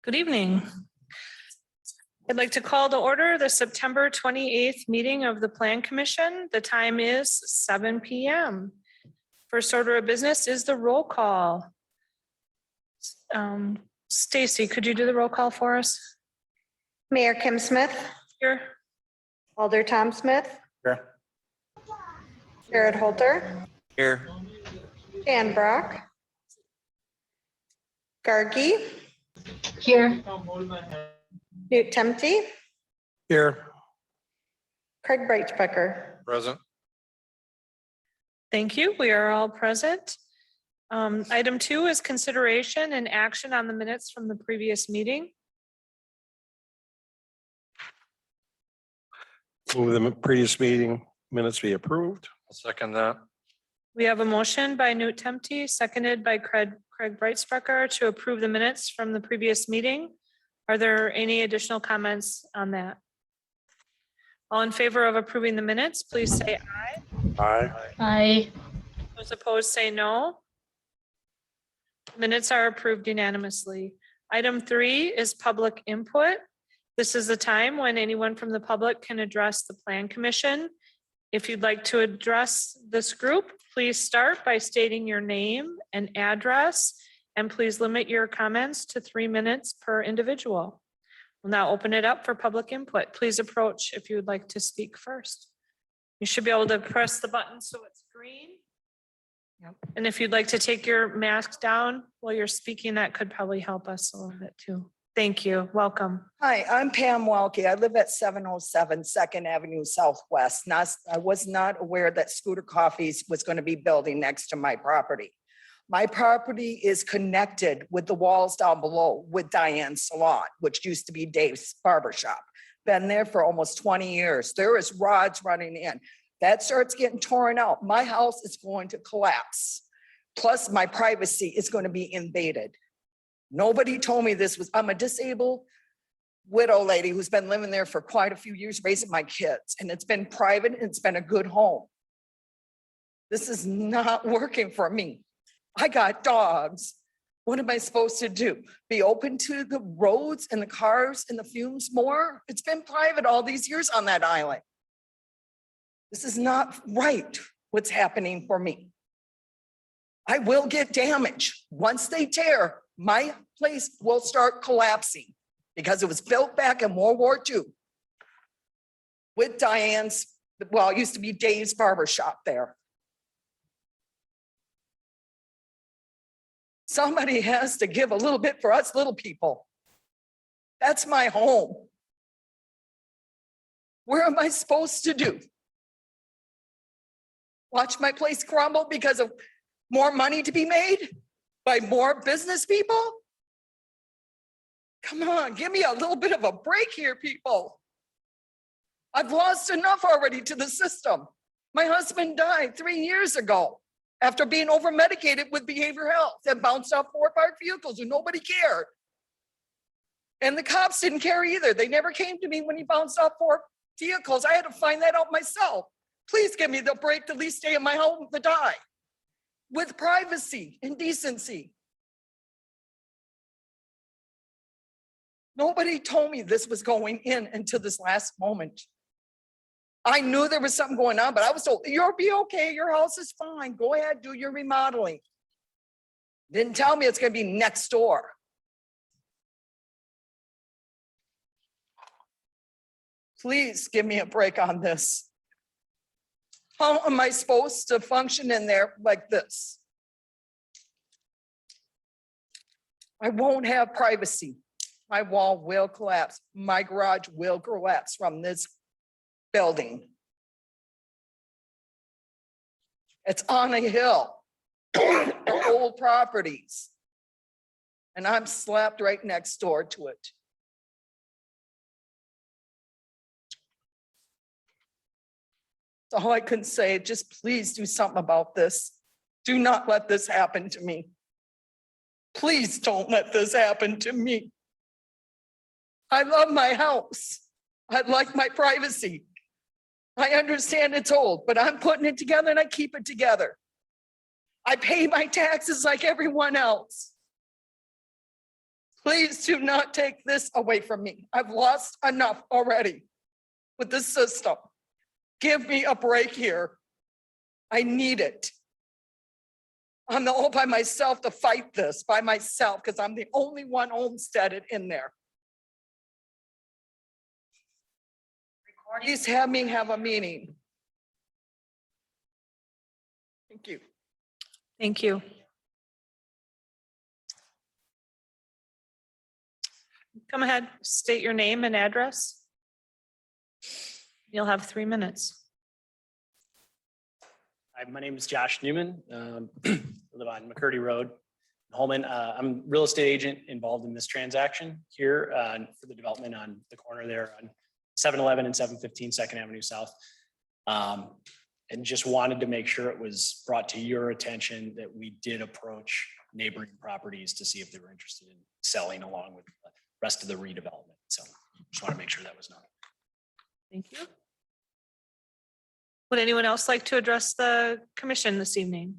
Good evening. I'd like to call to order the September 28th meeting of the Plan Commission. The time is 7 p.m. First order of business is the roll call. Stacy, could you do the roll call for us? Mayor Kim Smith, Here. Alder Tom Smith, Here. Jared Holter, Here. Dan Brock, Gargi, Here. Newt Temte, Here. Craig Breitspecker. Present. Thank you. We are all present. Item 2 is consideration and action on the minutes from the previous meeting. Move the previous meeting minutes be approved. I'll second that. We have a motion by Newt Temte, seconded by Craig Breitspecker to approve the minutes from the previous meeting. Are there any additional comments on that? All in favor of approving the minutes, please say aye. Aye. Aye. Those opposed say no. Minutes are approved unanimously. Item 3 is public input. This is the time when anyone from the public can address the Plan Commission. If you'd like to address this group, please start by stating your name and address, and please limit your comments to 3 minutes per individual. We'll now open it up for public input. Please approach if you would like to speak first. You should be able to press the button so it's green. And if you'd like to take your mask down while you're speaking, that could probably help us a little bit too. Thank you. Welcome. Hi, I'm Pam Welke. I live at 707 Second Avenue Southwest. I was not aware that Scooter Coffees was going to be building next to my property. My property is connected with the walls down below with Diane's Salon, which used to be Dave's Barbershop. Been there for almost 20 years. There is rods running in. That starts getting torn out. My house is going to collapse. Plus my privacy is going to be invaded. Nobody told me this was, I'm a disabled widow lady who's been living there for quite a few years, raising my kids, and it's been private and it's been a good home. This is not working for me. I got dogs. What am I supposed to do? Be open to the roads and the cars and the fumes more? It's been private all these years on that island. This is not right, what's happening for me. I will get damage. Once they tear, my place will start collapsing because it was built back in World War II with Diane's, well, it used to be Dave's Barbershop there. Somebody has to give a little bit for us little people. That's my home. Where am I supposed to do? Watch my place crumble because of more money to be made by more business people? Come on, give me a little bit of a break here, people. I've lost enough already to the system. My husband died 3 years ago after being over-medicated with behavioral health and bounced off 4 parked vehicles and nobody cared. And the cops didn't care either. They never came to me when he bounced off 4 vehicles. I had to find that out myself. Please give me the break to at least stay in my home to die with privacy and decency. Nobody told me this was going in until this last moment. I knew there was something going on, but I was told, you'll be okay. Your house is fine. Go ahead, do your remodeling. Didn't tell me it's going to be next door. Please give me a break on this. How am I supposed to function in there like this? I won't have privacy. My wall will collapse. My garage will collapse from this building. It's on a hill. They're old properties. And I'm slapped right next door to it. All I can say, just please do something about this. Do not let this happen to me. Please don't let this happen to me. I love my house. I like my privacy. I understand it's old, but I'm putting it together and I keep it together. I pay my taxes like everyone else. Please do not take this away from me. I've lost enough already with this system. Give me a break here. I need it. I'm all by myself to fight this by myself because I'm the only one homesteaded in there. Please have me have a meeting. Thank you. Thank you. Come ahead, state your name and address. You'll have 3 minutes. Hi, my name is Josh Newman. I live on McCurdy Road, in Holman. I'm a real estate agent involved in this transaction here for the development on the corner there on 711 and 715 2nd Avenue South. And just wanted to make sure it was brought to your attention that we did approach neighboring properties to see if they were interested in selling along with the rest of the redevelopment. So just want to make sure that was known. Thank you. Would anyone else like to address the commission this evening?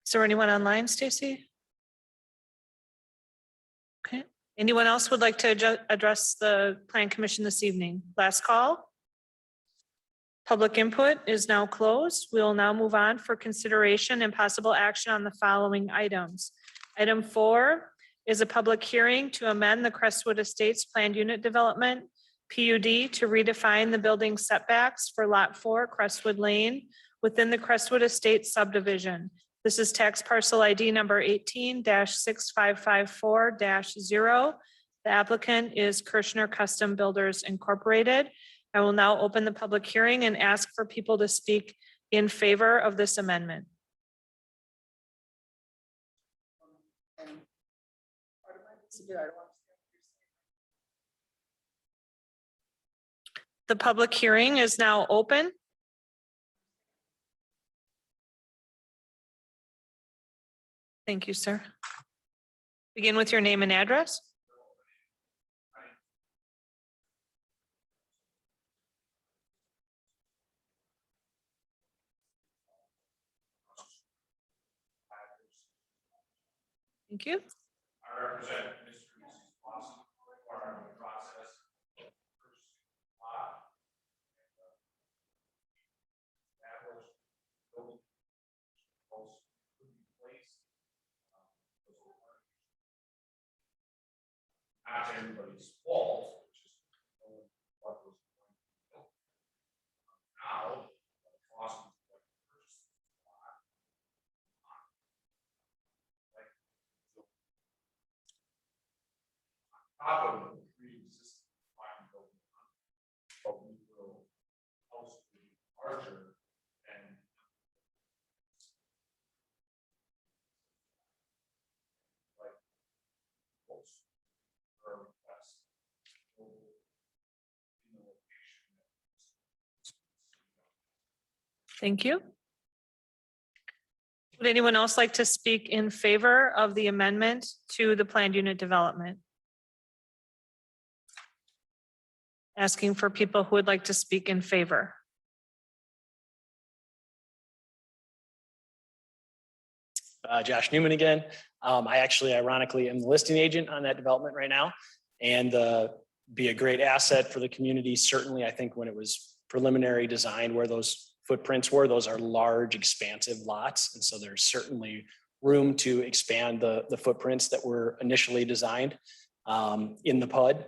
Is there anyone online, Stacy? Okay. Anyone else would like to address the Plan Commission this evening? Last call. Public input is now closed. We will now move on for consideration and possible action on the following items. Item 4 is a public hearing to amend the Crestwood Estates Planned Unit Development PUD to redefine the building setbacks for Lot 4 Crestwood Lane within the Crestwood Estates subdivision. This is tax parcel ID number 18-6554-0. The applicant is Kirshner Custom Builders Incorporated. I will now open the public hearing and ask for people to speak in favor of this amendment. The public hearing is now open. Thank you, sir. Begin with your name and address. Thank you. I represent Mr. and Mrs. Lawson, who are in the process of purchasing a lot. Established building posts could be placed. Not everybody's fault, which is what was going to be built. Now, the cost of purchasing a lot. Top of the pre-existing fine building, but we will also be larger and like most or less in the location. Thank you. Would anyone else like to speak in favor of the amendment to the planned unit development? Asking for people who would like to speak in favor. Josh Newman again. I actually ironically am the listing agent on that development right now and be a great asset for the community. Certainly, I think when it was preliminary designed where those footprints were, those are large, expansive lots. And so there's certainly room to expand the footprints that were initially designed in the PUD.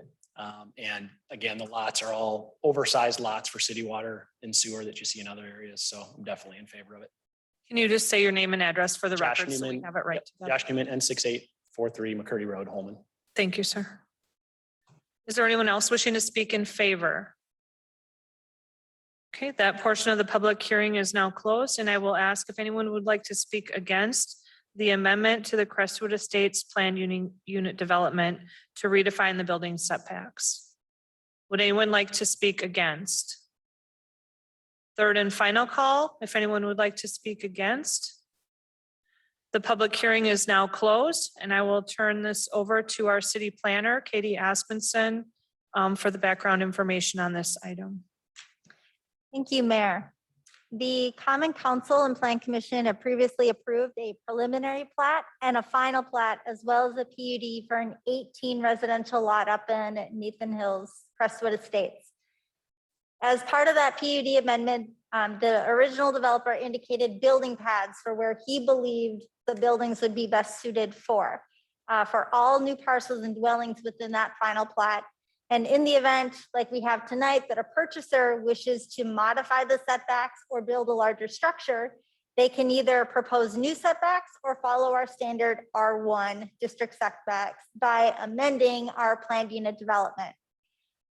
And again, the lots are all oversized lots for city water and sewer that you see in other areas. So I'm definitely in favor of it. Can you just say your name and address for the Josh record so we Newman. have it right? together? Josh Newman, N6843 McCurdy Road, Holman. Thank you, sir. Is there anyone else wishing to speak in favor? Okay, that portion of the public hearing is now closed, and I will ask if anyone would like to speak against the amendment to the Crestwood Estates Planned Unit Development to redefine the building setbacks. Would anyone like to speak against? Third and final call, if anyone would like to speak against. The public hearing is now closed, and I will turn this over to our city planner, Katie Aspenson, for the background information on this item. Thank you, Mayor. The Common Council and Plan Commission have previously approved a preliminary plat and a final plat, as well as a PUD for an 18 residential lot up in Nathan Hills, Crestwood Estates. As part of that PUD amendment, the original developer indicated building paths for where he believed the buildings would be best suited for all new parcels and dwellings within that final plat. And in the event, like we have tonight, that a purchaser wishes to modify the setbacks or build a larger structure, they can either propose new setbacks or follow our standard R1 district setbacks by amending our planned unit development.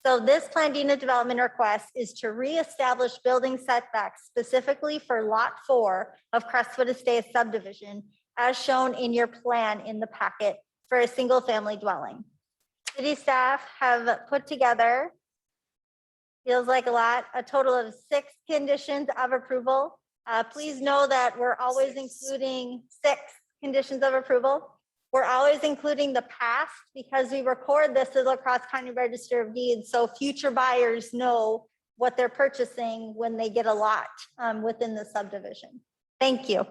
So this planned unit development request is to reestablish building setbacks specifically for Lot 4 of Crestwood Estates subdivision, as shown in your plan in the packet for a single family dwelling. City staff have put together, feels like a lot, a total of 6 conditions of approval. Please know that we're always including 6 conditions of approval. We're always including the past because we record this as La Crosse County Register of Deeds, so future buyers know what they're purchasing when they get a lot within the subdivision. Thank you.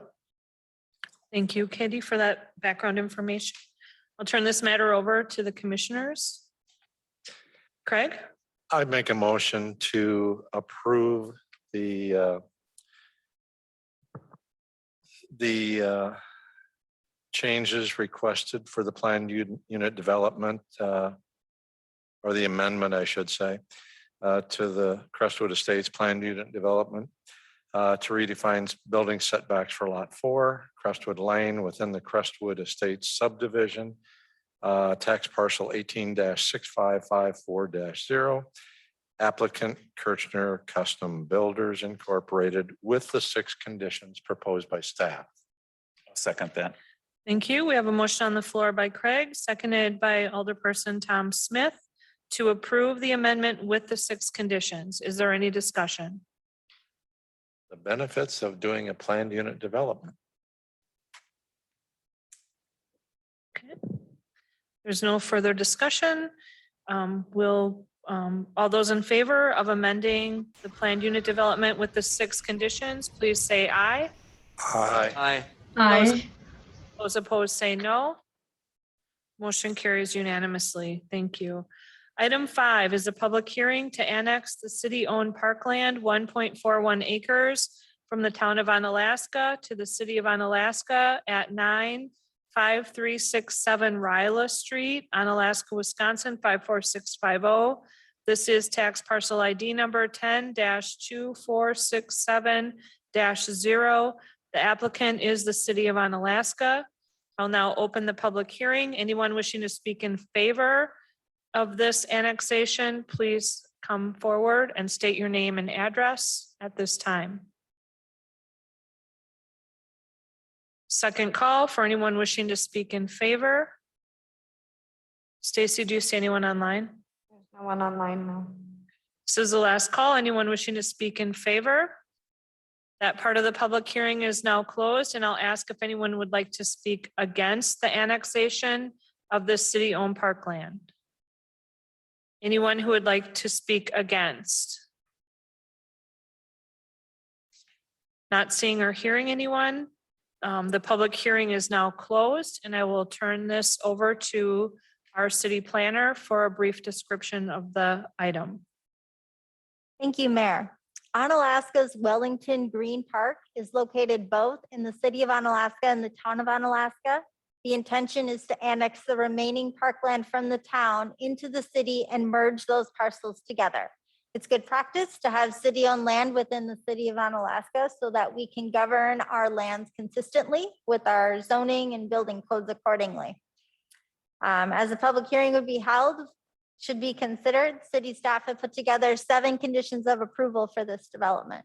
Thank you, Katie, for that background information. I'll turn this matter over to the commissioners. Craig? I'd make a motion to approve the changes requested for the planned unit development, or the amendment, I should say, to the Crestwood Estates planned unit development to redefine building setbacks for Lot 4, Crestwood Lane within the Crestwood Estates subdivision, tax parcel 18-6554-0, applicant Kirchner Custom Builders Incorporated, with the 6 conditions proposed by staff. I'll second that. Thank you. We have a motion on the floor by Craig, seconded by Alderperson Tom Smith to approve the amendment with the 6 conditions. Is there any discussion? The benefits of doing a planned unit development. Okay. There's no further discussion. All those in favor of amending the planned unit development with the 6 conditions, please say aye. Aye. Aye. Those opposed say no. Motion carries unanimously. Thank you. Item 5 is a public hearing to annex the city-owned parkland, 1.41 acres from the town of Onalaska to the city of Onalaska at 95367 Ryla Street, Onalaska, Wisconsin, 54650. This is tax parcel ID number 10-2467-0. The applicant is the city of Onalaska. I'll now open the public hearing. Anyone wishing to speak in favor of this annexation, please come forward and state your name and address at this time. Second call for anyone wishing to speak in favor. Stacy, do you see anyone online? There's no one online now. This is the last call. Anyone wishing to speak in favor? That part of the public hearing is now closed, and I'll ask if anyone would like to speak against the annexation of this city-owned parkland. Anyone who would like to speak against? Not seeing or hearing anyone. The public hearing is now closed, and I will turn this over to our city planner for a brief description of the item. Thank you, Mayor. Onalaska's Wellington Green Park is located both in the city of Onalaska and the town of Onalaska. The intention is to annex the remaining parkland from the town into the city and merge those parcels together. It's good practice to have city-owned land within the city of Onalaska so that we can govern our lands consistently with our zoning and building codes accordingly. As a public hearing would be held, should be considered, city staff have put together 7 conditions of approval for this development.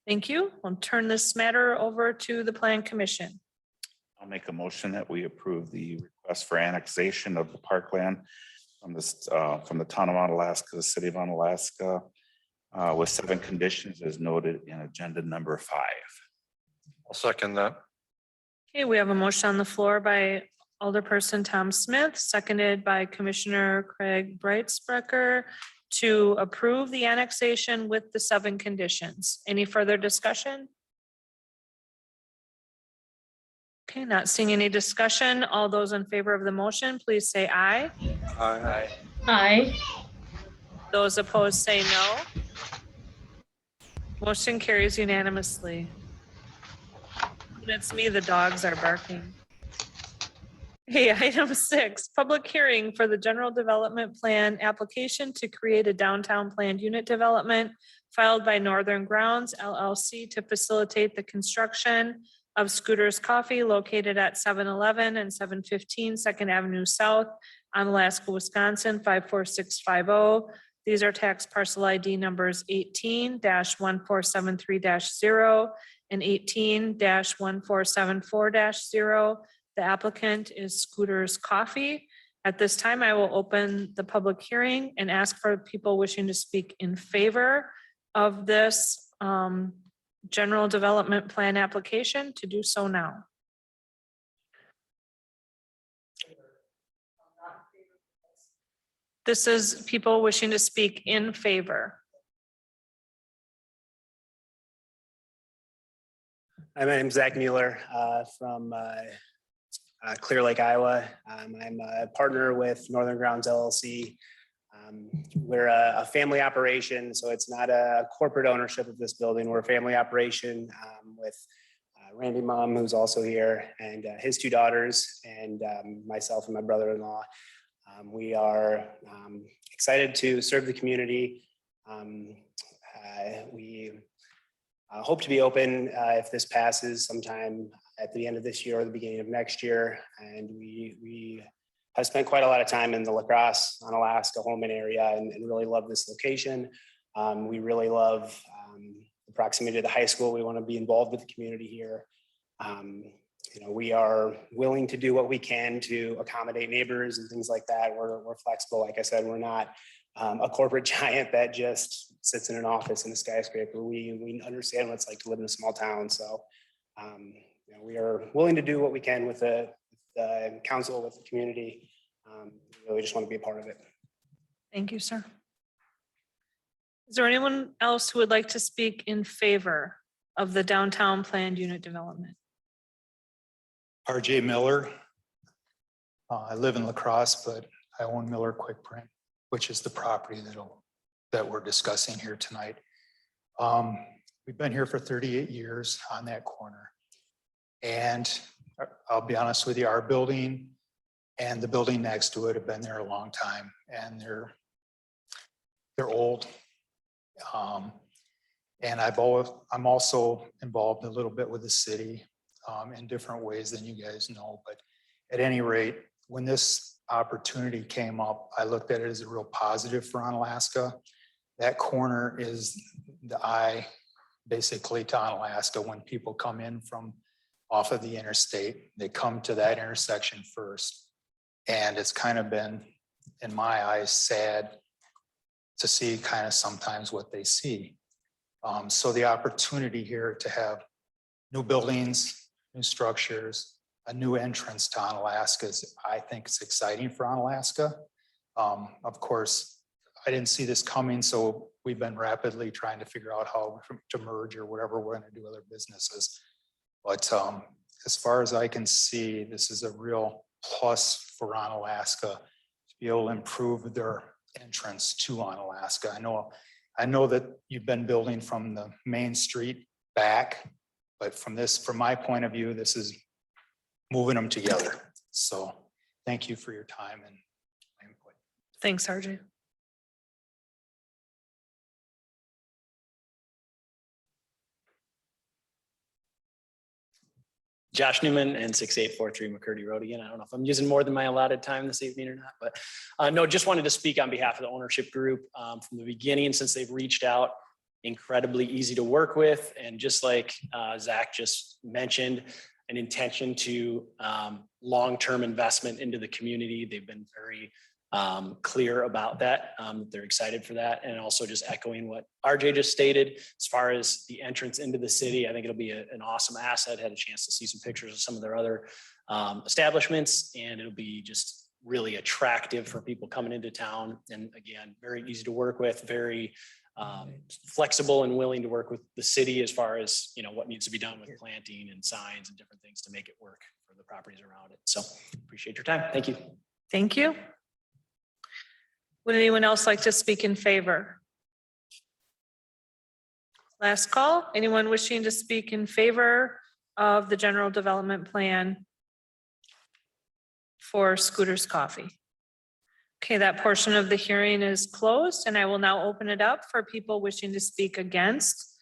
Thank you. I'll turn this matter over to the Plan Commission. I'll make a motion that we approve the request for annexation of the parkland from this, from the town of Onalaska, the city of Onalaska, with 7 conditions as noted in agenda number 5. I'll second that. Okay, we have a motion on the floor by Alderperson Tom Smith, seconded by Commissioner Craig Brightsprecher to approve the annexation with the 7 conditions. Any further discussion? Okay, not seeing any discussion. All those in favor of the motion, please say aye. Aye. Aye. Those opposed say no. Motion carries unanimously. When it's me, the dogs are barking. Hey, item 6, public hearing for the general development plan application to create a downtown planned unit development filed by Northern Grounds LLC to facilitate the construction of Scooters Coffee located at 711 and 715 Second Avenue South on Alaska, Wisconsin, 54650. These are tax parcel ID numbers 18-1473-0 and 18-1474-0. The applicant is Scooters Coffee. At this time, I will open the public hearing and ask for people wishing to speak in favor of this general development plan application to do so now. This is people wishing to speak in favor. Hi, my name's Zach Mueller from Clear Lake, Iowa. I'm a partner with Northern Grounds LLC. We're a family operation, so it's not a corporate ownership of this building. We're a family operation with Randy Mom, who's also here, and his 2 daughters, and myself and my brother-in-law. We are excited to serve the community. We hope to be open if this passes sometime at the end of this year or the beginning of next year. And we have spent quite a lot of time in the La Crosse, Alaska, Holman area and really love this location. We really love the proximity to the high school. We want to be involved with the community here. We are willing to do what we can to accommodate neighbors and things like that. We're flexible. Like I said, we're not a corporate giant that just sits in an office in a skyscraper. We understand what it's like to live in a small town. So we are willing to do what we can with the council, with the community. We really just want to be a part of it. Thank you, sir. Is there anyone else who would like to speak in favor of the downtown planned unit development? RJ Miller. I live in La Crosse, but I own Miller Quick Print, which is the property that we're discussing here tonight. We've been here for 38 years on that corner. And I'll be honest with you, our building and the building next to it have been there a long time, and they're old. And I'm also involved a little bit with the city in different ways than you guys know. But at any rate, when this opportunity came up, I looked at it as a real positive for Onalaska. That corner is the eye basically to Onalaska. When people come in from off of the interstate, they come to that intersection first. And it's kind of been, in my eyes, sad to see kind of sometimes what they see. So the opportunity here to have new buildings, new structures, a new entrance to Onalaska, I think it's exciting for Onalaska. Of course, I didn't see this coming, so we've been rapidly trying to figure out how to merge or whatever we're going to do with other businesses. But as far as I can see, this is a real plus for Onalaska to be able to improve their entrance to Onalaska. I know that you've been building from the main street back, but from my point of view, this is moving them together. So thank you for your time and input. Thanks, RJ. Josh Newman and 6843 McCurdy Road again. I don't know if I'm using more than my allotted time this evening or not, but no, just wanted to speak on behalf of the ownership group from the beginning since they've reached out. Incredibly easy to work with. And just like Zach just mentioned, an intention to long-term investment into the community. They've been very clear about that. They're excited for that. And also just echoing what RJ just stated, as far as the entrance into the city, I think it'll be an awesome asset. Had a chance to see some pictures of some of their other establishments, and it'll be just really attractive for people coming into town. And again, very easy to work with, very flexible and willing to work with the city as far as, you know, what needs to be done with planting and signs and different things to make it work for the properties around it. So appreciate your time. Thank you. Thank you. Would anyone else like to speak in favor? Last call. Anyone wishing to speak in favor of the general development plan for Scooters Coffee? Okay, that portion of the hearing is closed, and I will now open it up for people wishing to speak against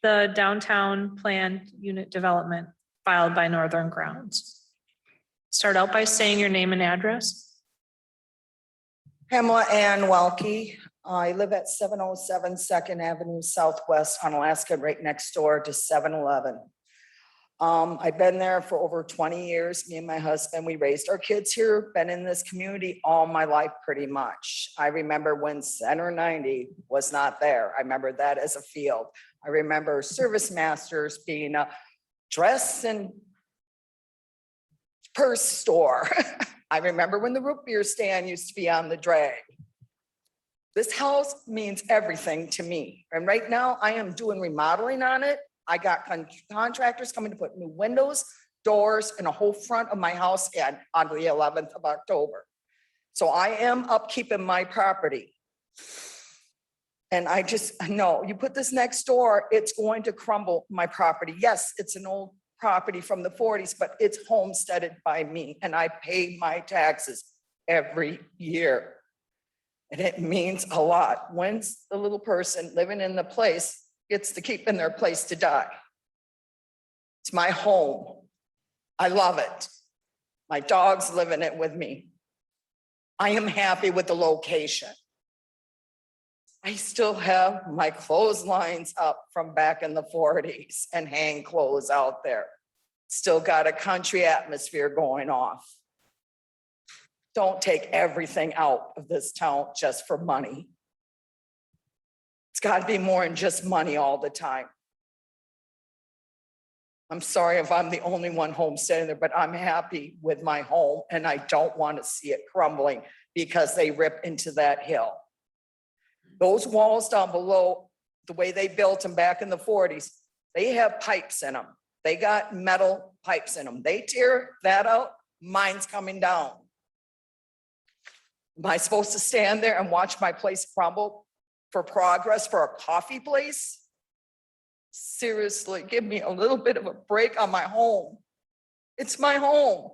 the downtown planned unit development filed by Northern Grounds. Start out by saying your name and address. Pamela Ann Welke. I live at 707 Second Avenue Southwest on Alaska, right next door to 7-Eleven. I've been there for over 20 years. Me and my husband, we raised our kids here, been in this community all my life pretty much. I remember when Center 90 was not there. I remember that as a field. I remember Service Masters being a dress and purse store. I remember when the root beer stand used to be on the drag. This house means everything to me. And right now I am doing remodeling on it. I got contractors coming to put new windows, doors, and a whole front of my house in on the 11th of October. So I am upkeeping my property. And I just know you put this next door, it's going to crumble my property. Yes, it's an old property from the 40s, but it's homesteaded by me and I pay my taxes every year. And it means a lot. When's the little person living in the place gets to keep in their place to die? It's my home. I love it. My dogs live in it with me. I am happy with the location. I still have my clotheslines up from back in the 40s and hang clothes out there. Still got a country atmosphere going off. Don't take everything out of this town just for money. It's got to be more than just money all the time. I'm sorry if I'm the only one homesteading there, but I'm happy with my home and I don't want to see it crumbling because they rip into that hill. Those walls down below, the way they built them back in the 40s, they have pipes in them. They got metal pipes in them. They tear that out, mine's coming down. Am I supposed to stand there and watch my place crumble for progress for a coffee place? Seriously, give me a little bit of a break on my home. It's my home.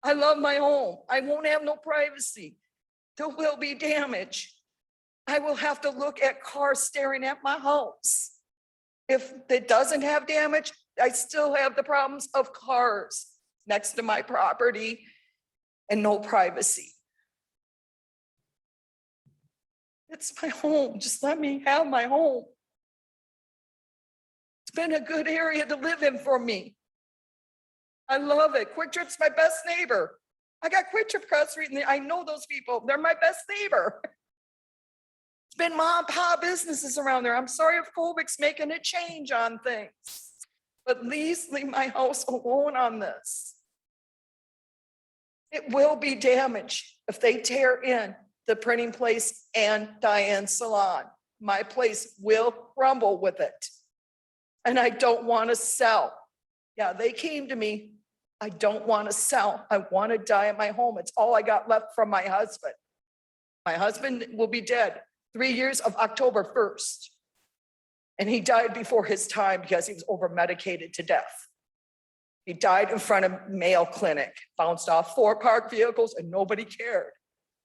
I love my home. I won't have no privacy. There will be damage. I will have to look at cars staring at my house. If it doesn't have damage, I still have the problems of cars next to my property and no privacy. It's my home. Just let me have my home. It's been a good area to live in for me. I love it. Quick Trip's my best neighbor. I got Quick Trip across the street and I know those people. They're my best neighbor. It's been mom and pop businesses around there. I'm sorry if Colvick's making a change on things, but please leave my house alone on this. It will be damaged if they tear in the printing place and Diane's salon. My place will crumble with it. And I don't want to sell. Yeah, they came to me. I don't want to sell. I want to die at my home. It's all I got left from my husband. My husband will be dead 3 years of October 1st. And he died before his time because he was over medicated to death. He died in front of Mayo Clinic, bounced off 4 parked vehicles and nobody cared.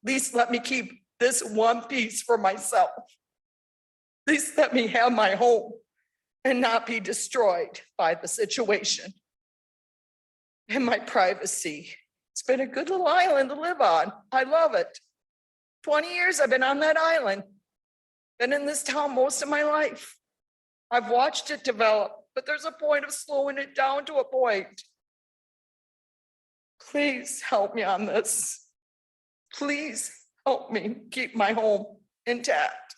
At least let me keep this one piece for myself. At least let me have my home and not be destroyed by the situation. And my privacy. It's been a good little island to live on. I love it. 20 years I've been on that island. Been in this town most of my life. I've watched it develop, but there's a point of slowing it down to a point. Please help me on this. Please help me keep my home intact.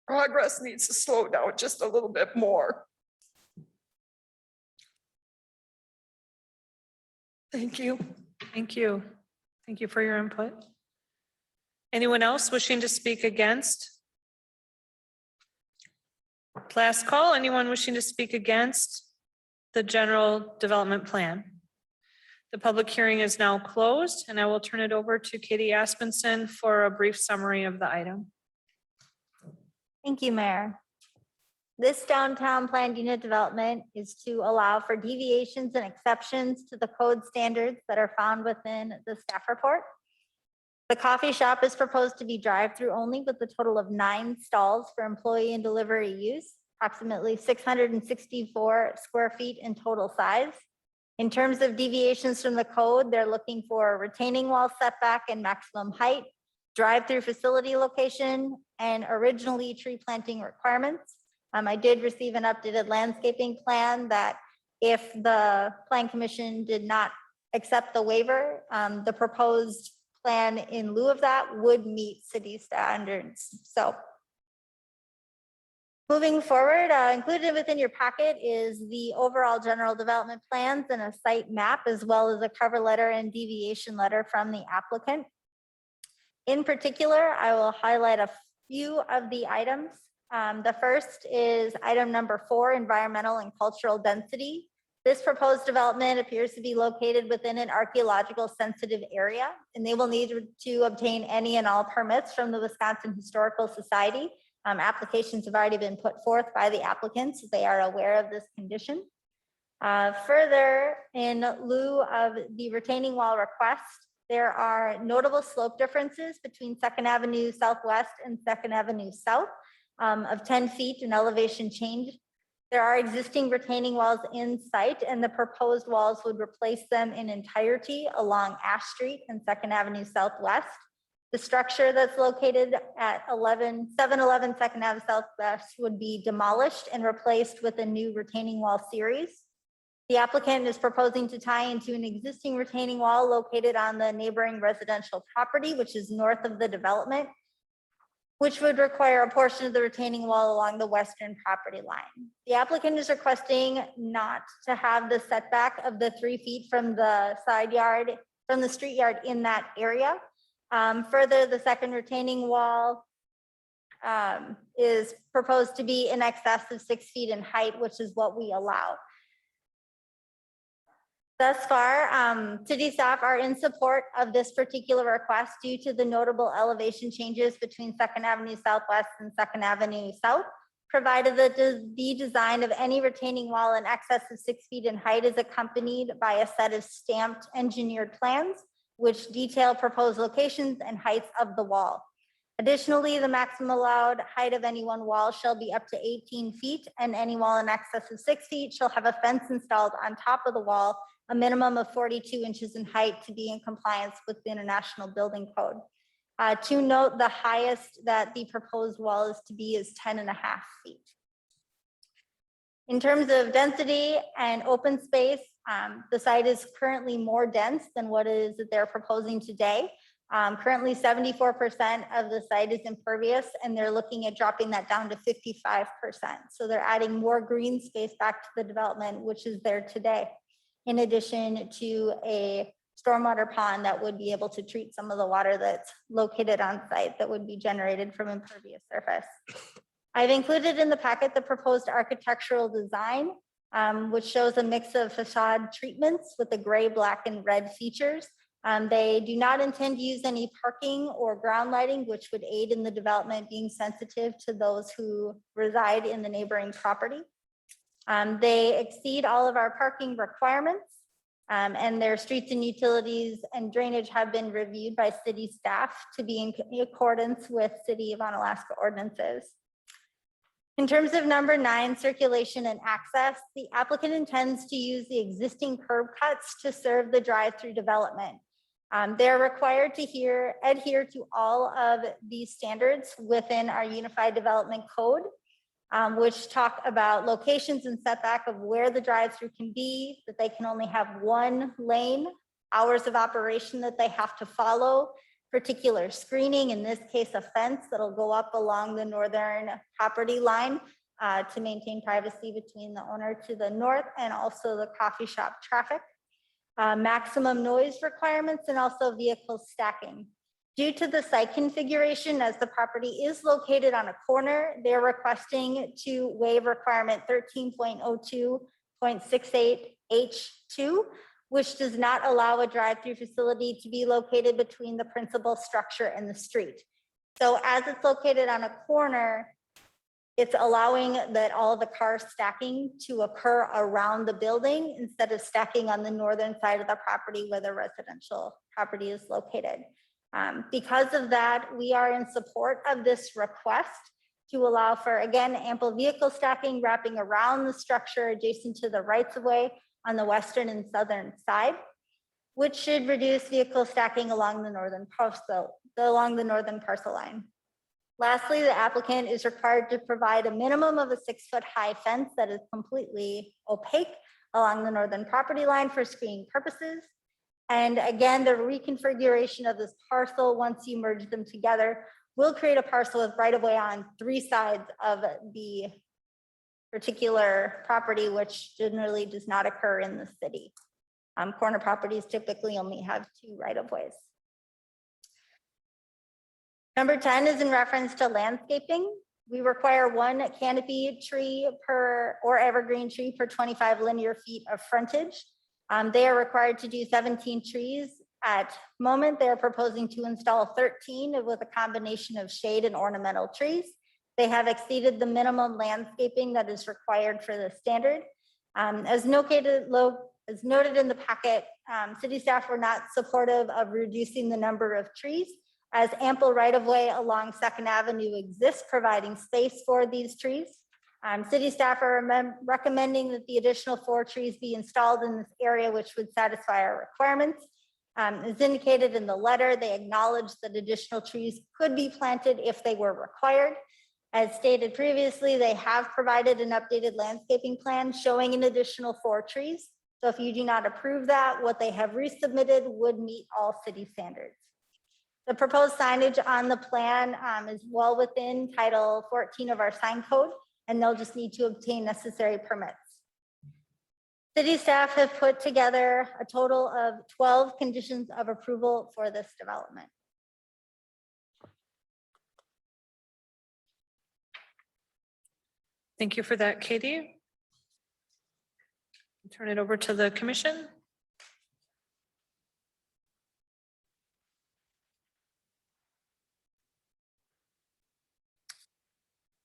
Progress needs to slow down just a little bit more. Thank you. Thank you. Thank you for your input. Anyone else wishing to speak against? Last call, anyone wishing to speak against the general development plan? The public hearing is now closed, and I will turn it over to Katie Aspenson for a brief summary of the item. Thank you, Mayor. This downtown planned unit development is to allow for deviations and exceptions to the code standards that are found within the staff report. The coffee shop is proposed to be drive-through only with a total of 9 stalls for employee and delivery use, approximately 664 square feet in total size. In terms of deviations from the code, they're looking for retaining wall setback and maximum height, drive-through facility location, and originally tree planting requirements. I did receive an updated landscaping plan that if the Plan Commission did not accept the waiver, the proposed plan in lieu of that would meet city standards. So moving forward, included within your packet is the overall general development plans and a site map, as well as a cover letter and deviation letter from the applicant. In particular, I will highlight a few of the items. The first is item number 4, environmental and cultural density. This proposed development appears to be located within an archaeological sensitive area, and they will need to obtain any and all permits from the Wisconsin Historical Society. Applications have already been put forth by the applicants. They are aware of this condition. Further, in lieu of the retaining wall request, there are notable slope differences between 2nd Avenue Southwest and 2nd Avenue South of 10 feet in elevation change. There are existing retaining walls in sight, and the proposed walls would replace them in entirety along Ash Street and 2nd Avenue Southwest. The structure that's located at 711 2nd Ave Southwest would be demolished and replaced with a new retaining wall series. The applicant is proposing to tie into an existing retaining wall located on the neighboring residential property, which is north of the development, which would require a portion of the retaining wall along the western property line. The applicant is requesting not to have the setback of the 3 feet from the side yard, from the street yard in that area. Further, the second retaining wall is proposed to be in excess of 6 feet in height, which is what we allow. Thus far, city staff are in support of this particular request due to the notable elevation changes between 2nd Avenue Southwest and 2nd Avenue South, provided that the design of any retaining wall in excess of 6 feet in height is accompanied by a set of stamped engineered plans, which detail proposed locations and heights of the wall. Additionally, the maximum allowed height of any one wall shall be up to 18 feet, and any wall in excess of 6 feet shall have a fence installed on top of the wall, a minimum of 42 inches in height, to be in compliance with the International Building Code. To note, the highest that the proposed wall is to be is 10.5 feet. In terms of density and open space, the site is currently more dense than what it is that they're proposing today. Currently 74% of the site is impervious, and they're looking at dropping that down to 55%. So they're adding more green space back to the development, which is there today, in addition to a stormwater pond that would be able to treat some of the water that's located on site that would be generated from impervious surface. I've included in the packet the proposed architectural design, which shows a mix of facade treatments with the gray, black, and red features. They do not intend to use any parking or ground lighting, which would aid in the development being sensitive to those who reside in the neighboring property. They exceed all of our parking requirements, and their streets and utilities and drainage have been reviewed by city staff to be in accordance with City of Onalaska ordinances. In terms of number 9, circulation and access, the applicant intends to use the existing curb cuts to serve the drive-through development. They're required to adhere to all of these standards within our Unified Development Code, which talk about locations and setback of where the drive-through can be, that they can only have 1 lane, hours of operation that they have to follow, particular screening, in this case a fence that'll go up along the northern property line to maintain privacy between the owner to the north and also the coffee shop traffic. maximum noise requirements, and also vehicle stacking. Due to the site configuration, as the property is located on a corner, they're requesting to waive requirement 13.02.68H2, which does not allow a drive-through facility to be located between the principal structure and the street. So as it's located on a corner, it's allowing that all the car stacking to occur around the building instead of stacking on the northern side of the property where the residential property is located. Because of that, we are in support of this request to allow for, again, ample vehicle stacking wrapping around the structure adjacent to the rights of way on the western and southern side, which should reduce vehicle stacking along the northern parcel line. Lastly, the applicant is required to provide a minimum of a 6-foot high fence that is completely opaque along the northern property line for screening purposes. And again, the reconfiguration of this parcel, once you merge them together, will create a parcel with right of way on 3 sides of the particular property, which generally does not occur in the city. Corner properties typically only have 2 right of ways. Number 10 is in reference to landscaping. We require 1 canopy tree or evergreen tree per 25 linear feet of frontage. They are required to do 17 trees. At moment, they are proposing to install 13 with a combination of shade and ornamental trees. They have exceeded the minimum landscaping that is required for the standard. As noted in the packet, city staff were not supportive of reducing the number of trees, as ample right-of-way along 2nd Avenue exists, providing space for these trees. City staff are recommending that the additional 4 trees be installed in this area, which would satisfy our requirements. As indicated in the letter, they acknowledge that additional trees could be planted if they were required. As stated previously, they have provided an updated landscaping plan showing an additional 4 trees. So if you do not approve that, what they have resubmitted would meet all city standards. The proposed signage on the plan is well within Title 14 of our sign code, and they'll just need to obtain necessary permits. City staff have put together a total of 12 conditions of approval for this development. Thank you for that, Katie. Turn it over to the commission.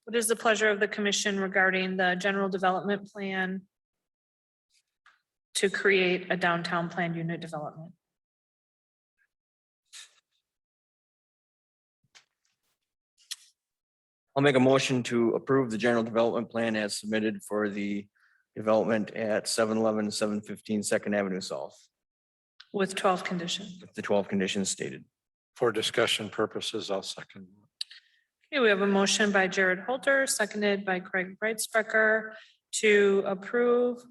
What is the pleasure of the commission regarding the general development plan to create a downtown planned unit development? I'll make a motion to approve the general development plan as submitted for the development at 711, 715 2nd Avenue South, With 12 conditions. with the 12 conditions stated. For discussion purposes, I'll second. Okay, we have a motion by Jared Holter, seconded by Craig Breitsprecher to approve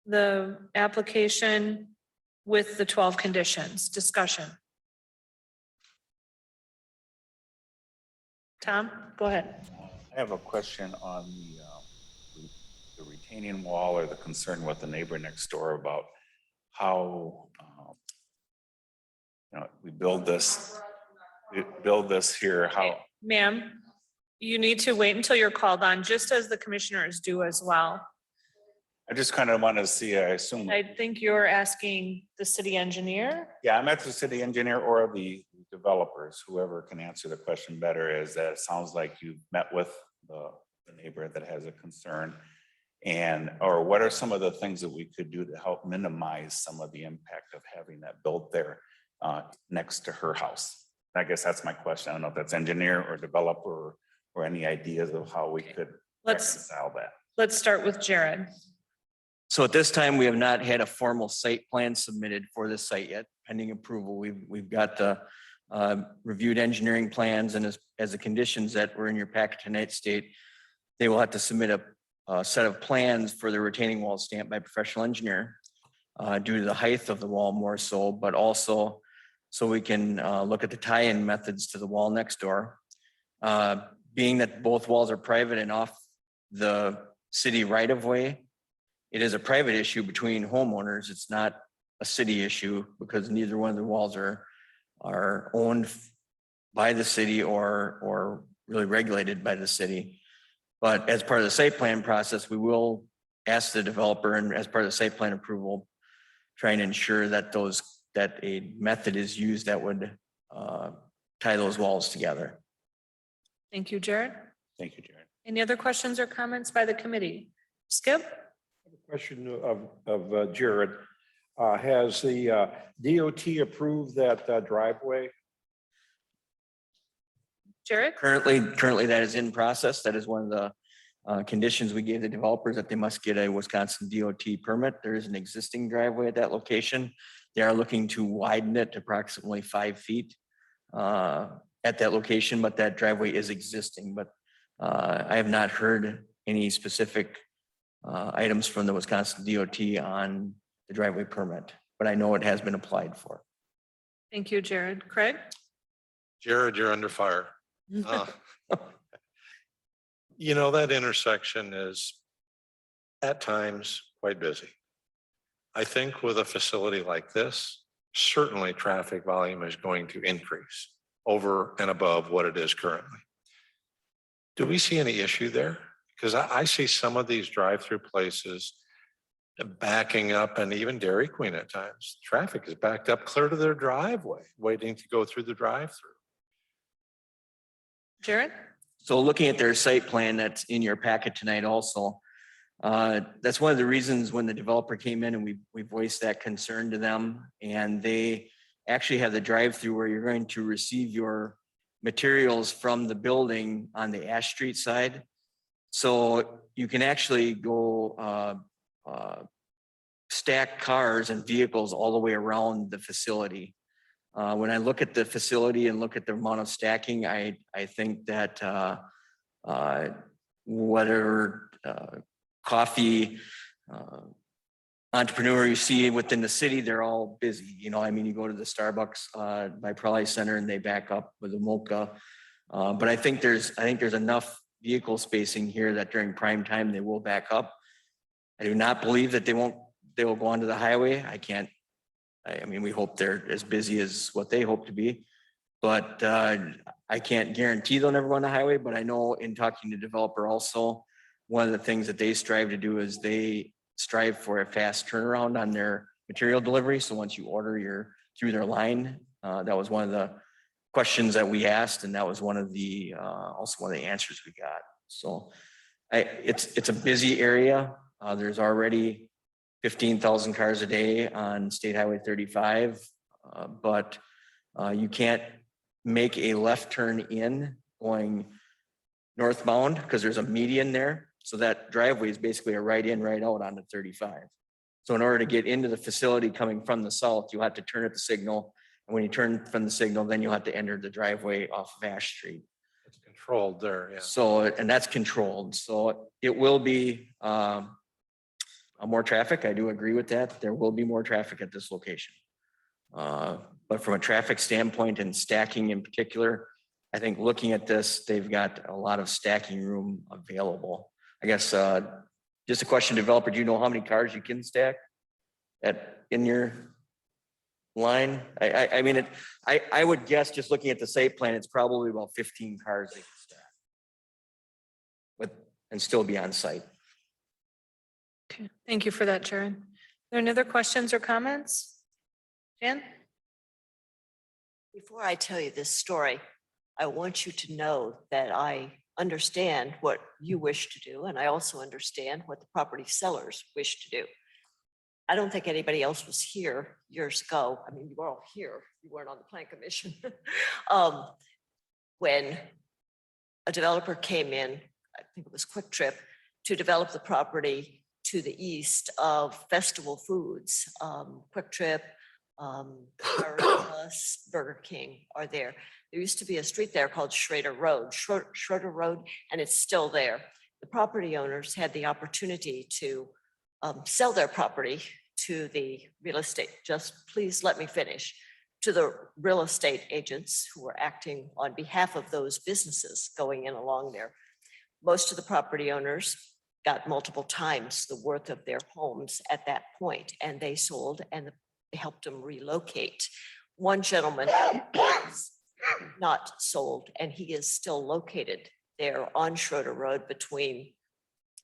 the application with the 12 conditions. Discussion. Tom, go ahead. I have a question on the retaining wall or the concern with the neighbor next door about how, we build this here, how, Ma'am, you need to wait until you're called on, just as the commissioners do as well. I just kind of want to see, I assume. I think you're asking the city engineer. Yeah, I'm at the city engineer or the developers, whoever can answer the question better, is that it sounds like you've met with the neighbor that has a concern. Or what are some of the things that we could do to help minimize some of the impact of having that built there next to her house? I guess that's my question. I don't know if that's engineer or developer or any ideas of how we could reconcile that. Let's start with Jared. So at this time, we have not had a formal site plan submitted for this site yet, pending approval. We've got the reviewed engineering plans, and as the conditions that were in your packet tonight state, they will have to submit a set of plans for the retaining wall stamped by a professional engineer due to the height of the wall more so, but also so we can look at the tie-in methods to the wall next door. Being that both walls are private and off the city right of way, it is a private issue between homeowners. It's not a city issue because neither one of the walls are owned by the city or really regulated by the city. But as part of the site plan process, we will ask the developer and as part of the site plan approval, try and ensure that that a method is used that would tie those walls together. Thank you, Jared. Thank you, Jared. Any other questions or comments by the committee? Skip? Question of Jared. Has the DOT approved that driveway? Jared? Currently that is in process. That is one of the conditions we gave the developers, that they must get a Wisconsin DOT permit. There is an existing driveway at that location. They are looking to widen it to approximately 5 feet at that location, but that driveway is existing. But I have not heard any specific items from the Wisconsin DOT on the driveway permit, but I know it has been applied for. Thank you, Jared. Craig? Jared, you're under fire. You know, that intersection is at times quite busy. I think with a facility like this, certainly traffic volume is going to increase over and above what it is currently. Do we see any issue there? Because I see some of these drive-through places backing up, and even Dairy Queen at times, traffic is backed up clear to their driveway, waiting to go through the drive-through. Jared? So looking at their site plan that's in your packet tonight also, that's one of the reasons when the developer came in and we voiced that concern to them, and they actually have the drive-through where you're going to receive your materials from the building on the Ash Street side. So you can actually go stack cars and vehicles all the way around the facility. When I look at the facility and look at the amount of stacking, I think that whatever coffee entrepreneur you see within the city, they're all busy. You know, I mean, you go to the Starbucks by Prolly Center and they back up with a mocha. But I think there's enough vehicle spacing here that during prime time they will back up. I do not believe that they will go onto the highway. I mean, we hope they're as busy as what they hope to be, but I can't guarantee they'll never go on the highway. But I know in talking to developer also, one of the things that they strive to do is they strive for a fast turnaround on their material delivery. So once you order, you're through their line. That was one of the questions that we asked, and that was one of the also one of the answers we got. So it's a busy area. There's already 15,000 cars a day on State Highway 35, but you can't make a left turn in going northbound because there's a median there. So that driveway is basically a right in, right out onto 35. So in order to get into the facility coming from the south, you have to turn at the signal. And when you turn from the signal, then you'll have to enter the driveway off of Ash Street. It's controlled there, yeah. So, and that's controlled. So it will be more traffic. I do agree with that. There will be more traffic at this location. But from a traffic standpoint and stacking in particular, I think looking at this, they've got a lot of stacking room available. I guess just a question, developer, do you know how many cars you can stack in your line? I mean, I would guess just looking at the site plan, it's probably about 15 cars they can stack and still be on site. Okay, thank you for that, Jared. Are there any other questions or comments? Jan? Before I tell you this story, I want you to know that I understand what you wish to do, and I also understand what the property sellers wish to do. I don't think anybody else was here years ago. I mean, you were all here. You weren't on the Plan Commission. When a developer came in, I think it was Quick Trip, to develop the property to the east of Festival Foods. Quick Trip, Burger King are there. There used to be a street there called Schroeder Road, and it's still there. The property owners had the opportunity to sell their property to the real estate, just please let me finish, to the real estate agents who were acting on behalf of those businesses going in along there. Most of the property owners got multiple times the worth of their homes at that point, and they sold, and helped them relocate. One gentleman is not sold, and he is still located there on Schroeder Road between,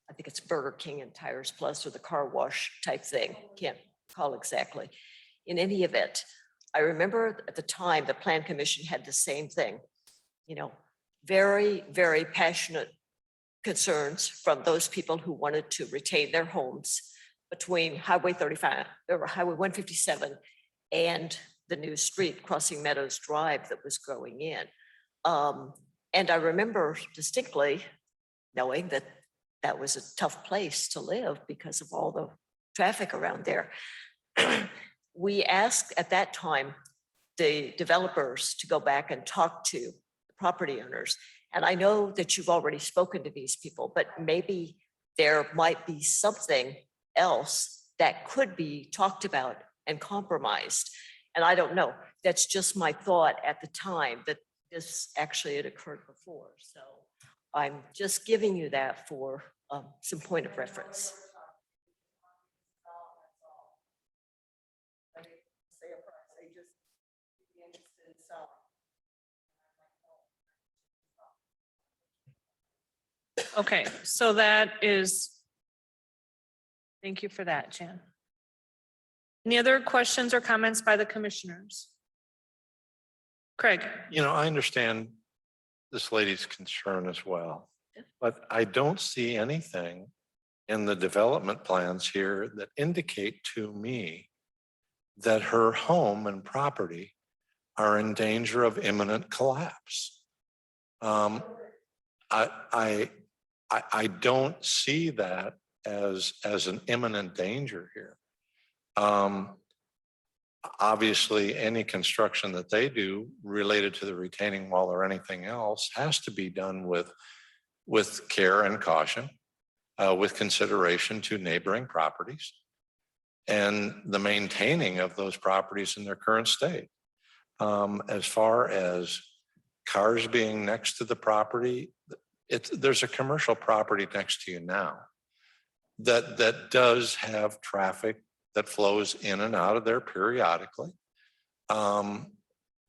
I think it's Burger King and Tires Plus or the car wash type thing. Can't call exactly. In any event, I remember at the time, the Plan Commission had the same thing. You know, very, very passionate concerns from those people who wanted to retain their homes between Highway 35 or Highway 157 and the new street crossing Meadows Drive that was going in. And I remember distinctly knowing that that was a tough place to live because of all the traffic around there. We asked at that time the developers to go back and talk to the property owners. And I know that you've already spoken to these people, but maybe there might be something else that could be talked about and compromised. And I don't know, that's just my thought at the time that this actually had occurred before. So I'm just giving you that for some point of reference. Okay, so that is, thank you for that, Jan. Any other questions or comments by the commissioners? Craig? You know, I understand this lady's concern as well, but I don't see anything in the development plans here that indicate to me that her home and property are in danger of imminent collapse. I don't see that as an imminent danger here. Obviously, any construction that they do related to the retaining wall or anything else has to be done with care and caution, with consideration to neighboring properties and the maintaining of those properties in their current state. As far as cars being next to the property, there's a commercial property next to you now that does have traffic that flows in and out of there periodically.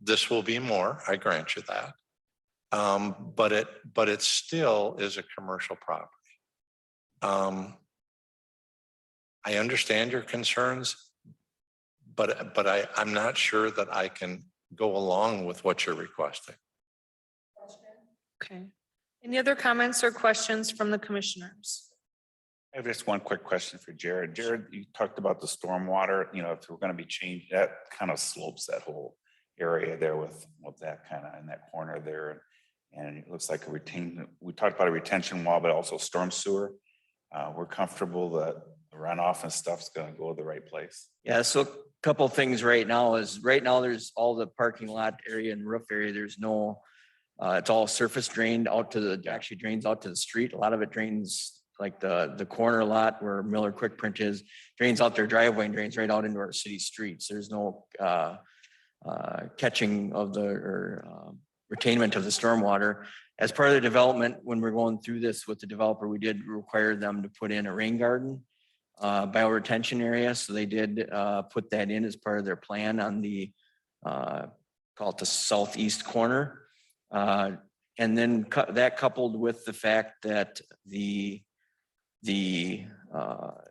This will be more, I grant you that. But it still is a commercial property. I understand your concerns, but I'm not sure that I can go along with what you're requesting. Okay. Any other comments or questions from the commissioners? I have just one quick question for Jared. Jared, you talked about the stormwater, you know, if we're going to be changed, that kind of slopes that whole area there with that kind of in that corner there. And it looks like we talked about a retention wall, but also storm sewer. We're comfortable that the runoff and stuff's going to go to the right place. Yeah, so a couple of things right now there's all the parking lot area and roof area. There's no, it's all surface drained out to actually drains out to the street. A lot of it drains like the corner lot where Miller Quick Print is, drains out their driveway and drains right out into our city streets. There's no catching of retainment of the stormwater. As part of the development, when we're going through this with the developer, we did require them to put in a rain garden bioretention area. So they did put that in as part of their plan on the, call it the southeast corner. And then that coupled with the fact that the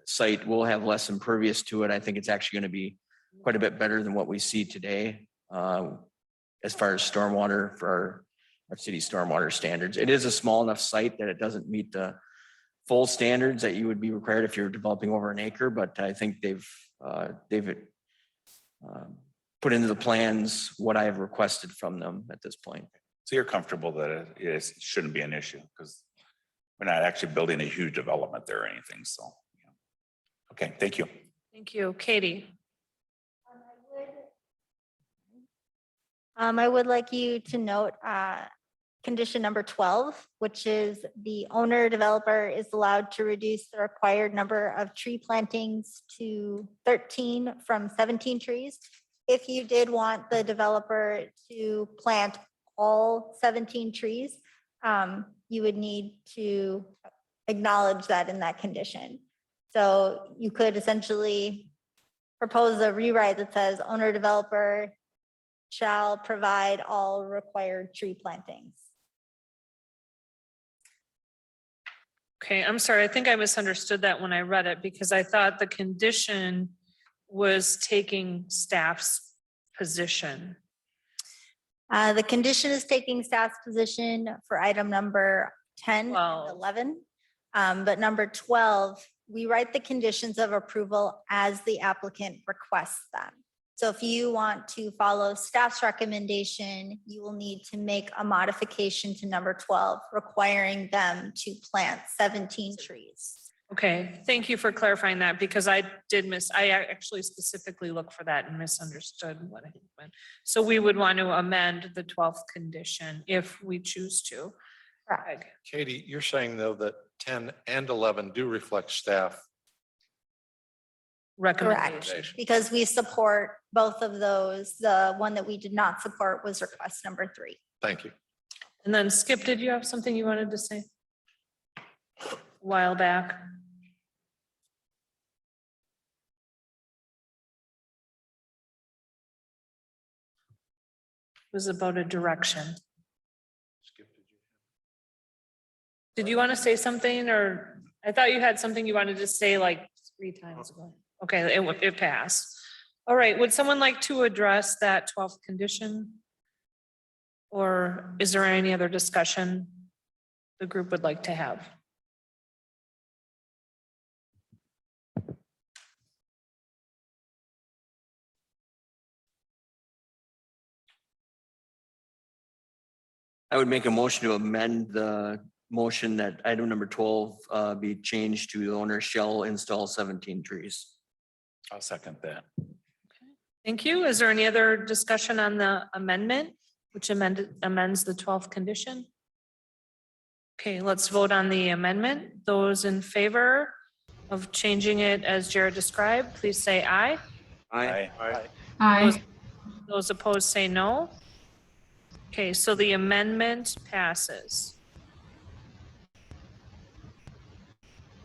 site will have less impervious to it. I think it's actually going to be quite a bit better than what we see today as far as stormwater for our city stormwater standards. It is a small enough site that it doesn't meet the full standards that you would be required if you're developing over an acre, but I think they've put into the plans what I have requested from them at this point. So you're comfortable that it shouldn't be an issue because we're not actually building a huge development there or anything. So, yeah. Okay, thank you. Thank you. Katie? I would like you to note condition number 12, which is the owner developer is allowed to reduce the required number of tree plantings to 13 from 17 trees. If you did want the developer to plant all 17 trees, you would need to acknowledge that in that condition. So you could essentially propose a rewrite that says owner developer shall provide all required tree plantings. Okay, I'm sorry. I think I misunderstood that when I read it because I thought the condition was taking staff's position. The condition is taking staff's position for item number 10 and 12. 11. But number 12, we write the conditions of approval as the applicant requests them. So if you want to follow staff's recommendation, you will need to make a modification to number 12, requiring them to plant 17 trees. Okay, thank you for clarifying that because I actually specifically looked for that and misunderstood what it meant. So we would want to amend the 12th condition if we choose to. Correct. Katie, you're saying though that 10 and 11 do reflect staff. Recommendation. Because we support both of those. The one that we did not support was request number 3. Thank you. And then Skip, did you have something you wanted to say? A while back. It was about a direction. Did you want to say something or I thought you had something you wanted to say like 3 times ago? Okay, it passed. All right, would someone like to address that 12th condition? Or is there any other discussion the group would like to have? I would make a motion to amend the motion that item number 12 be changed to the owner shall install 17 trees. I'll second that. Thank you. Is there any other discussion on the amendment, which amends the 12th condition? Okay, let's vote on the amendment. Those in favor of changing it as Jared described, please say aye. Aye. Aye. Those opposed say no. Okay, so the amendment passes.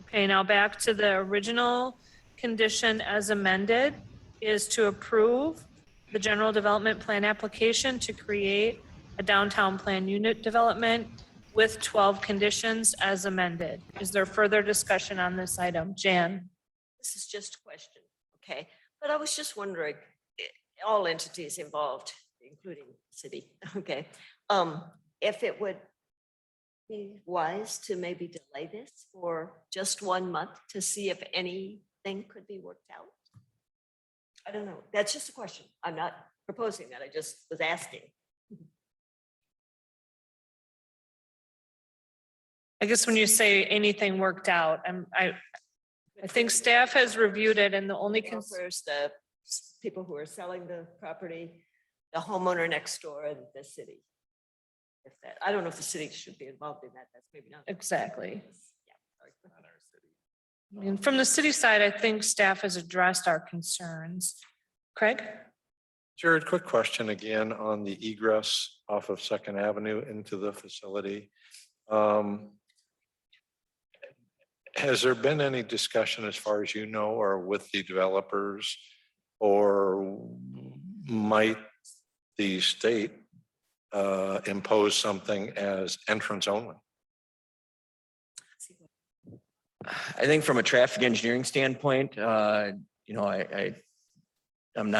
Okay, now back to the original condition as amended is to approve the general development plan application to create a downtown plan unit development with 12 conditions as amended. Is there further discussion on this item? Jan? This is just a question, okay? But I was just wondering, all entities involved, including the city, okay? If it would be wise to maybe delay this for just 1 month to see if anything could be worked out? I don't know. That's just a question. I'm not proposing that. I just was asking. I guess when you say anything worked out, I think staff has reviewed it and the only There's the people who are selling the property, the homeowner next door and the city. If that, I don't know if the city should be involved in that. That's maybe not. Exactly. Yeah, sorry. I mean, from the city side, I think staff has addressed our concerns. Craig? Jared, quick question again on the egress off of Second Avenue into the facility. Has there been any discussion as far as you know, or with the developers, or might the state impose something as entrance only? I think from a traffic engineering standpoint, I'm not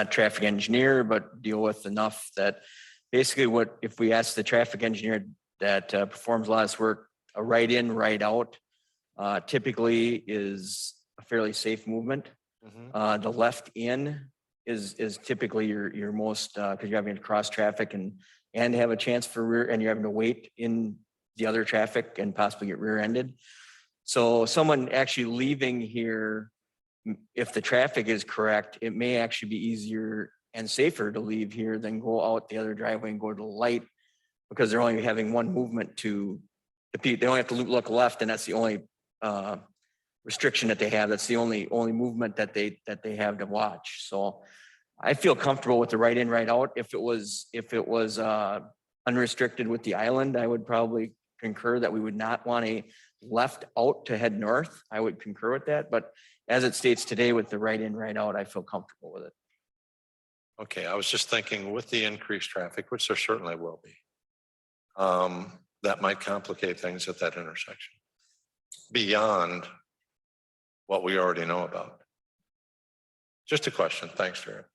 a traffic engineer, but deal with enough that basically if we ask the traffic engineer that performs a lot of this work, a right in, right out, typically is a fairly safe movement. The left in is typically your most, because you're having to cross traffic and have a chance for rear, and you're having to wait in the other traffic and possibly get rear-ended. So someone actually leaving here, if the traffic is correct, it may actually be easier and safer to leave here than go out the other driveway and go to the light, because they're only having one movement they only have to look left, and that's the only restriction that they have. That's the only movement that they have to watch. So I feel comfortable with the right in, right out. If it was unrestricted with the island, I would probably concur that we would not want a left out to head north. I would concur with that. But as it states today with the right in, right out, I feel comfortable with it. Okay, I was just thinking with the increased traffic, which there certainly will be, that might complicate things at that intersection beyond what we already know about. Just a question. Thanks, Jared.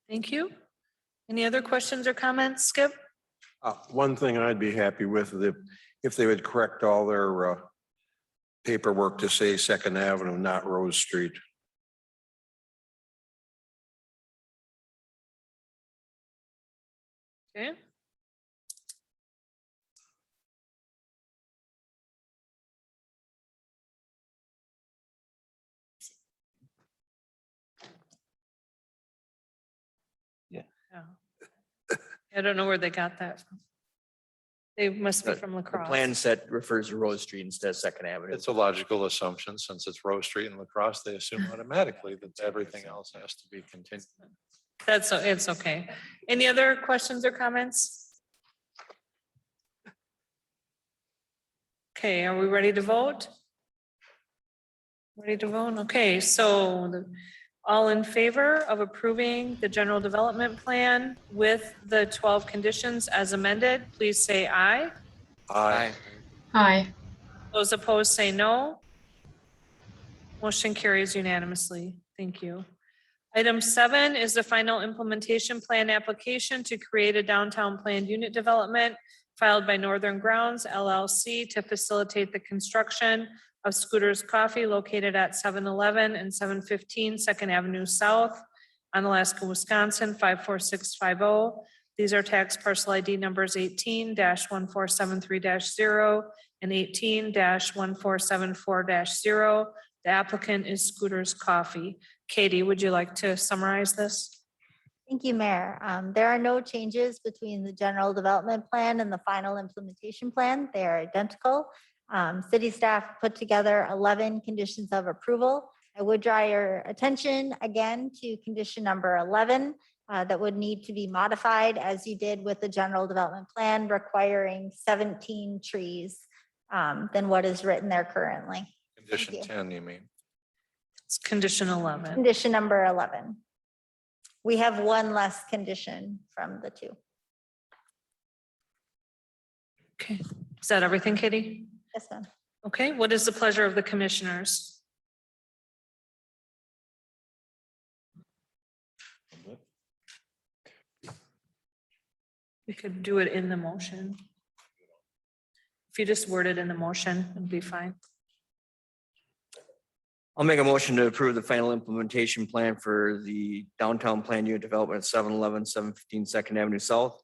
Thank you. Any other questions or comments, Skip? One thing I'd be happy with is if they would correct all their paperwork to say Second Avenue, not Rose Street. Okay. Yeah. I don't know where they got that from. They must be The- from The lacrosse. plan set refers to Rose Street instead of Second Avenue. It's a logical assumption since it's Rose Street and Lacrosse, they assume automatically that everything else has to be continued. It's okay. Any other questions or comments? Okay, are we ready to vote? Ready to vote? Okay, so all in favor of approving the general development plan with the 12 conditions as amended, please say aye. Aye. Aye. Those opposed say no. Motion carries unanimously. Thank you. Item 7 is the final implementation plan application to create a downtown planned unit development filed by Northern Grounds LLC to facilitate the construction of Scooters Coffee located at 711 and 715 Second Avenue South, Onalaska, Wisconsin, 54650. These are tax parcel ID numbers 18-1473-0 and 18-1474-0. The applicant is Scooters Coffee. Katie, would you like to summarize this? Thank you, Mayor. There are no changes between the general development plan and the final implementation plan. They are identical. City staff put together 11 conditions of approval. I would draw your attention again to condition number 11 that would need to be modified as you did with the general development plan requiring 17 trees than what is written there currently. Condition you. 10, you mean? It's condition 11. Condition number 11. We have one less condition from the two. Okay, is that everything, Katie? Yes, ma'am. Okay, what is the pleasure of the commissioners? We could do it in the motion. If you just word it in the motion, it'd be fine. I'll make a motion to approve the final implementation plan for the downtown plan unit development at 711, 715 Second Avenue South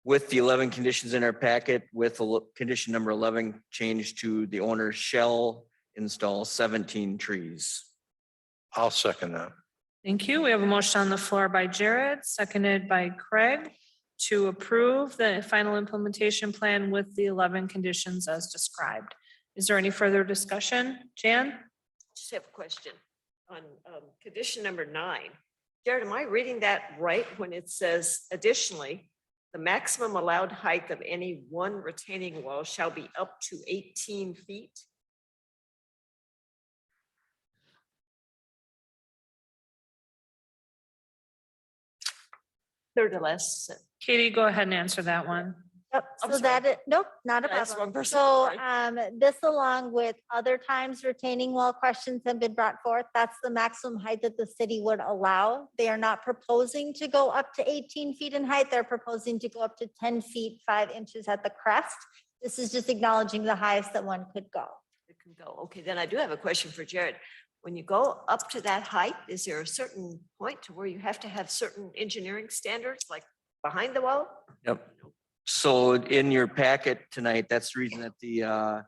with the 11 conditions in our packet with condition number 11 changed to the owner shall install 17 trees. I'll second that. Thank you. We have a motion on the floor by Jared, seconded by Craig to approve the final implementation plan with the 11 conditions as described. Is there any further discussion? Jan? Just have a question on condition number 9. Jared, am I reading that right when it says additionally, the maximum allowed height of any one retaining wall shall be up to 18 feet? Third to last. Katie, go ahead and answer that one. Yep, I'm so sorry. nope, not a That's problem. one person, So sorry. this along with other times retaining wall questions have been brought forth. That's the maximum height that the city would allow. They are not proposing to go up to 18 feet in height. They're proposing to go up to 10 feet, 5 inches at the crest. This is just acknowledging the highest that one could go. It can go. Okay, then I do have a question for Jared. When you go up to that height, is there a certain point to where you have to have certain engineering standards, like behind the wall? Yep. So in your packet tonight, that's the reason that the,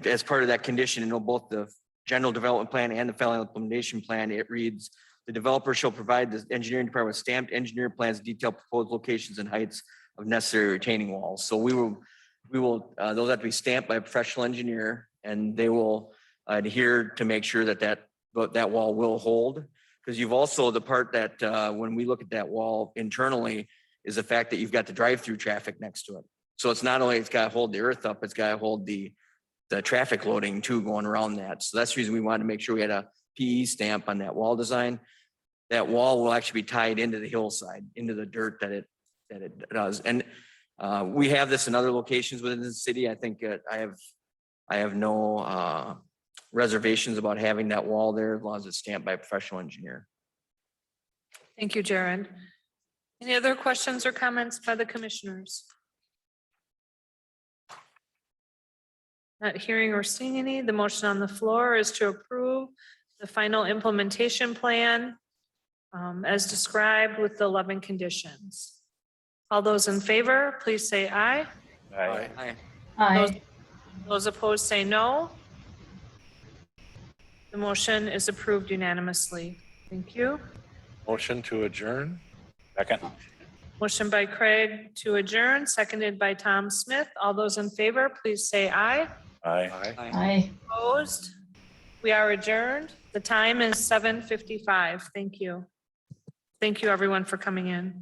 as part of that condition, both the general development plan and the final implementation plan, it reads, the developer shall provide the engineering department with stamped engineer plans, detailed proposed locations and heights of necessary retaining walls. So we will, those have to be stamped by a professional engineer and they will adhere to make sure that that wall will hold. Because you've also, the part that when we look at that wall internally, is the fact that you've got the drive-through traffic next to it. So it's not only, it's got to hold the earth up, it's got to hold the the traffic loading too going around that. So that's the reason we wanted to make sure we had a PE stamp on that wall design. That wall will actually be tied into the hillside, into the dirt that it does. And we have this in other locations within the city. I think I have no reservations about having that wall there as long as it's stamped by a professional engineer. Thank you, Jared. Any other questions or comments by the commissioners? Not hearing or seeing any, the motion on the floor is to approve the final implementation plan as described with the 11 conditions. All those in favor, please say aye. Aye. Aye. Those opposed say no. The motion is approved unanimously. Thank you. Motion to adjourn? Second. Motion by Craig to adjourn, seconded by Tom Smith. All those in favor, please say aye. Aye. Aye. Opposed? We are adjourned. The time is 7:55. Thank you. Thank you, everyone, for coming in.